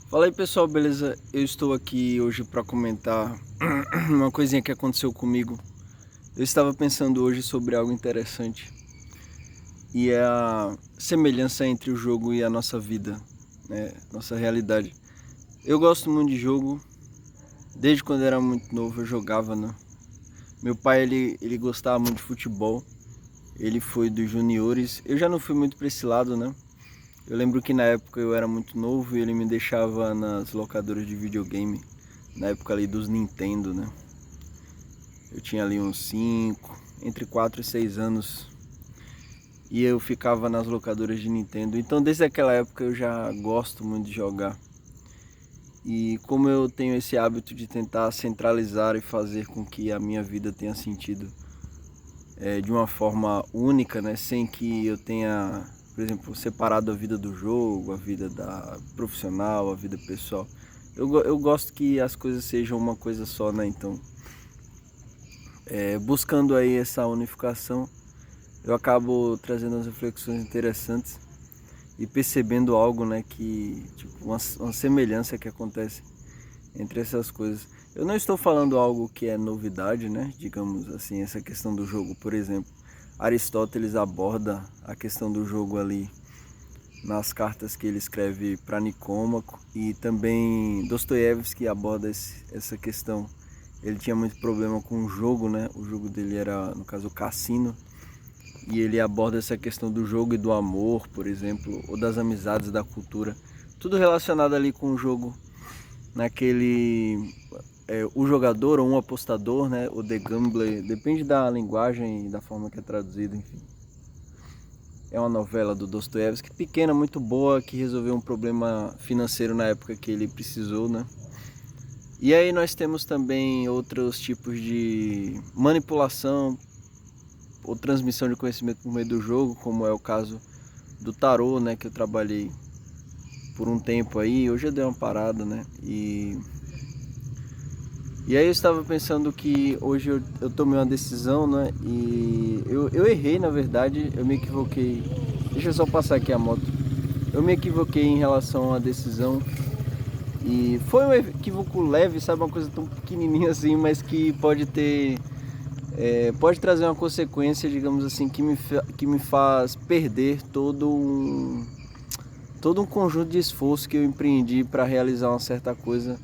Fala aí pessoal, beleza? Eu estou aqui hoje para comentar uma coisinha que aconteceu comigo. Eu estava pensando hoje sobre algo interessante e é a semelhança entre o jogo e a nossa vida, né? Nossa realidade. Eu gosto muito de jogo, desde quando eu era muito novo eu jogava, né? Meu pai ele gostava muito de futebol, ele foi dos juniores. Eu já não fui muito para esse lado, né? Eu lembro que na época eu era muito novo e ele me deixava nas locadoras de videogame, na época ali dos Nintendo, né? Eu tinha ali uns 5, entre 4 e 6 anos, e eu ficava nas locadoras de Nintendo. Então desde aquela época eu já gosto muito de jogar. E como eu tenho esse hábito de tentar centralizar e fazer com que a minha vida tenha sentido de uma forma única, né? Sem que eu tenha, por exemplo, separado a vida do jogo, a vida da profissional, a vida pessoal. Eu gosto que as coisas sejam uma coisa só, né? Então, buscando aí essa unificação, eu acabo trazendo umas reflexões interessantes e percebendo algo, né? Que, tipo, uma semelhança que acontece entre essas coisas. Eu não estou falando algo que é novidade, né? Digamos assim, essa questão do jogo, por exemplo. Aristóteles aborda a questão do jogo ali nas cartas que ele escreve para Nicômaco, e também Dostoiévski aborda essa questão. Ele tinha muito problema com o jogo, né? O jogo dele era, no caso, o cassino, e ele aborda essa questão do jogo e do amor, por exemplo, ou das amizades, da cultura, tudo relacionado ali com o jogo, naquele o jogador ou um apostador, né? O The Gambler, depende da linguagem e da forma que é traduzido, enfim. É uma novela do Dostoiévski, pequena, muito boa, que resolveu um problema financeiro na época que ele precisou, né? E aí nós temos também outros tipos de manipulação ou transmissão de conhecimento por meio do jogo, como é o caso do tarô, né? Que eu trabalhei por um tempo aí, hoje eu dei uma parada, né? E aí eu estava pensando que hoje eu tomei uma decisão, né? E eu errei, na verdade, eu me equivoquei. Deixa eu só passar aqui a moto. Eu me equivoquei em relação a uma decisão. E foi um equívoco leve, sabe? Uma coisa tão pequenininha assim, mas que pode ter... pode trazer uma consequência, digamos assim, que me faz perder todo um conjunto de esforço que eu empreendi para realizar uma certa coisa.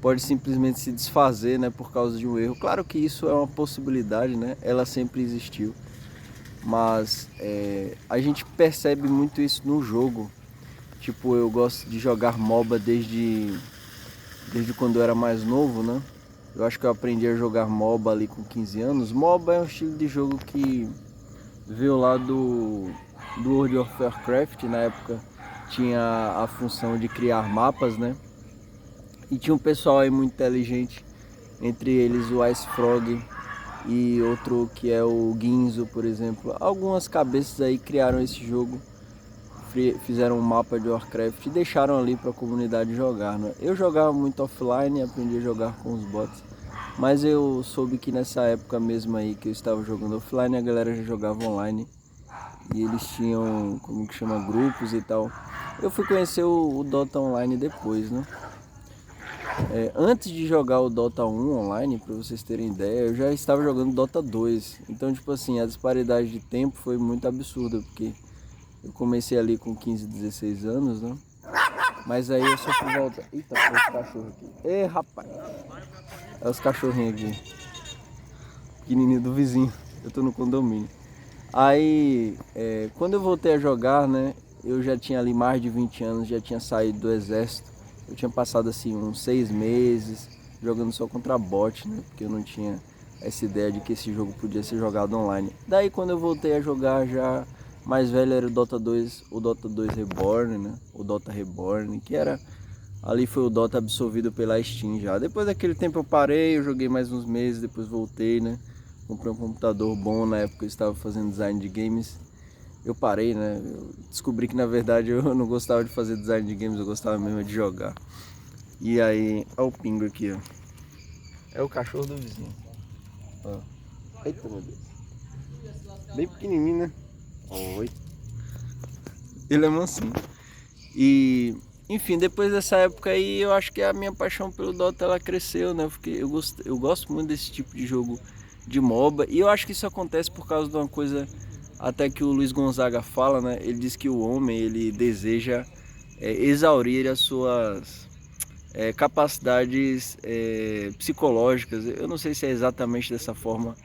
Pode simplesmente se desfazer, né, por causa de um erro. Claro que isso é uma possibilidade, né? Ela sempre existiu, mas a gente percebe muito isso no jogo. Tipo, eu gosto de jogar MOBA desde quando eu era mais novo, né? Eu acho que eu aprendi a jogar MOBA ali com 15 anos. MOBA é um estilo de jogo que veio lá do World of Warcraft. Na época tinha a função de criar mapas, né? E tinha um pessoal aí muito inteligente, entre eles o Ice Frog e outro que é o Ginzo, por exemplo. Algumas cabeças aí criaram esse jogo, fizeram um mapa de Warcraft e deixaram ali para a comunidade jogar, né? Eu jogava muito offline, aprendi a jogar com os bots, mas eu soube que nessa época mesmo aí que eu estava jogando offline, a galera já jogava online e eles tinham, como que chama, grupos e tal. Eu fui conhecer o Dota Online depois, né? Antes de jogar o Dota 1 online, para vocês terem ideia, eu já estava jogando Dota 2. Então, tipo assim, a disparidade de tempo foi muito absurda, porque eu comecei ali com 15, 16 anos, né? Mas aí eu só fui voltar. Eita, pô, os cachorros aqui. Ê, rapaz. É os cachorrinhos aqui. Pequenininho do vizinho. Eu tô no condomínio. Aí, quando eu voltei a jogar, né? Eu já tinha ali mais de 20 anos, já tinha saído do exército. Eu tinha passado assim uns 6 meses jogando só contra bot, né? Porque eu não tinha essa ideia de que esse jogo podia ser jogado online. Daí quando eu voltei a jogar já mais velho era o Dota 2 Reborn, né? O Dota Reborn, que era ali foi o Dota absorvido pela Steam já. Depois daquele tempo eu parei, eu joguei mais uns meses, depois voltei, né? Comprei um computador bom, na época eu estava fazendo design de games. Eu parei, né? Eu descobri que na verdade eu não gostava de fazer design de games, eu gostava mesmo de jogar. E aí, olha o pingo aqui, ó. É o cachorro do vizinho. Ó. Eita, meu Deus. Bem pequenininho, né? Oi. Ele é mansinho. E, enfim, depois dessa época aí, eu acho que a minha paixão pelo Dota ela cresceu, né? Porque eu gosto muito desse tipo de jogo de MOBA. E eu acho que isso acontece por causa de uma coisa até que o Luiz Gonzaga fala, né? Ele diz que o homem, ele deseja exaurir as suas capacidades psicológicas. Eu não sei se é exatamente dessa forma,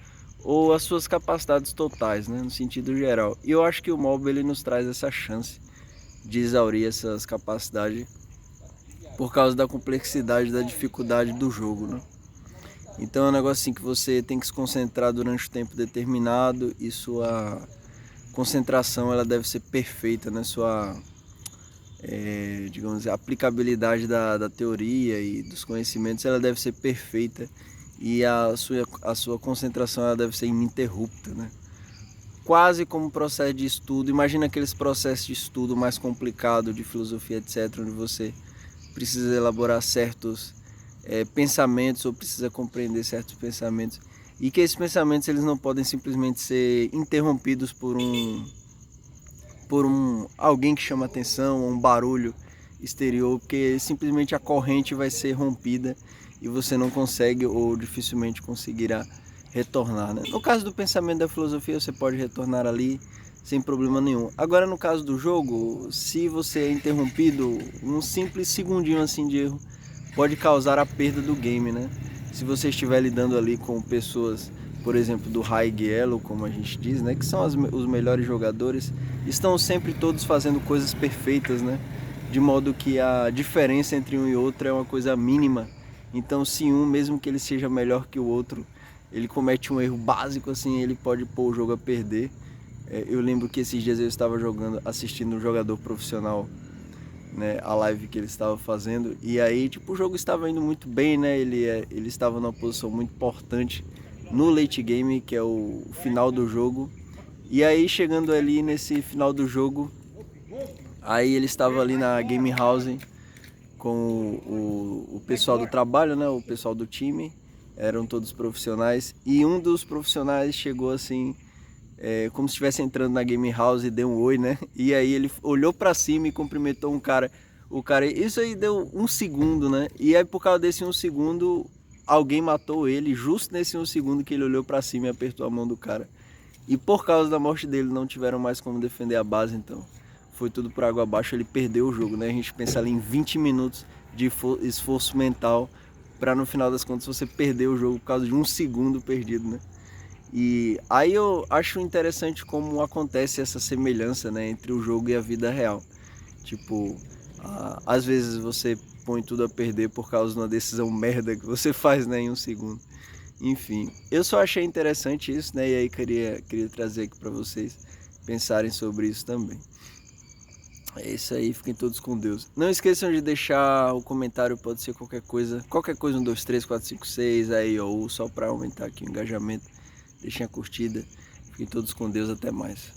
ou as suas capacidades totais, né? No sentido geral. E eu acho que o MOBA, ele nos traz essa chance de exaurir essas capacidades por causa da complexidade, da dificuldade do jogo, né? Então é um negócio assim que você tem que se concentrar durante um tempo determinado e sua concentração ela deve ser perfeita, né? Sua, digamos assim, aplicabilidade da teoria e dos conhecimentos ela deve ser perfeita e a sua concentração ela deve ser ininterrupta, né? Quase como processo de estudo. Imagina aqueles processos de estudo mais complicados de filosofia, etc., onde você precisa elaborar certos pensamentos ou precisa compreender certos pensamentos e que esses pensamentos eles não podem simplesmente ser interrompidos por alguém que chama atenção ou um barulho exterior, porque simplesmente a corrente vai ser rompida e você não consegue ou dificilmente conseguirá retornar, né? No caso do pensamento da filosofia, você pode retornar ali sem problema nenhum. Agora, no caso do jogo, se você é interrompido, um simples segundinho assim de erro pode causar a perda do game, né? Se você estiver lidando ali com pessoas, por exemplo, do high elo, como a gente diz, né? Que são os melhores jogadores, estão sempre todos fazendo coisas perfeitas, né? De modo que a diferença entre um e outro é uma coisa mínima. Então, se um, mesmo que ele seja melhor que o outro, ele comete um erro básico assim, ele pode pôr o jogo a perder. Eu lembro que esses dias eu estava assistindo um jogador profissional, né, a live que ele estava fazendo, e aí tipo o jogo estava indo muito bem, né? Ele estava numa posição muito importante no late game, que é o final do jogo. E aí chegando ali nesse final do jogo, aí ele estava ali na game house com o pessoal do trabalho, né? O pessoal do time, eram todos profissionais, e um dos profissionais chegou assim, como se estivesse entrando na game house e deu um oi, né? E aí ele olhou pra cima e cumprimentou um cara. O cara, isso aí deu um segundo, né? E aí por causa desse um segundo, alguém matou ele, justo nesse um segundo que ele olhou pra cima e apertou a mão do cara. E por causa da morte dele não tiveram mais como defender a base, então foi tudo por água abaixo, ele perdeu o jogo, né? A gente pensa ali em 20 minutos de esforço mental para no final das contas você perder o jogo por causa de um segundo perdido, né? E aí eu acho interessante como acontece essa semelhança, né, entre o jogo e a vida real. Tipo, às vezes você põe tudo a perder por causa de uma decisão merda que você faz, né, em um segundo. Enfim, eu só achei interessante isso, né, e aí queria trazer aqui para vocês pensarem sobre isso também. É isso aí, fiquem todos com Deus. Não esqueçam de deixar o comentário, pode ser qualquer coisa, 1, 2, 3, 4, 5, 6 aí, ou só para aumentar aqui o engajamento. Deixem a curtida. Fiquem todos com Deus. Até mais.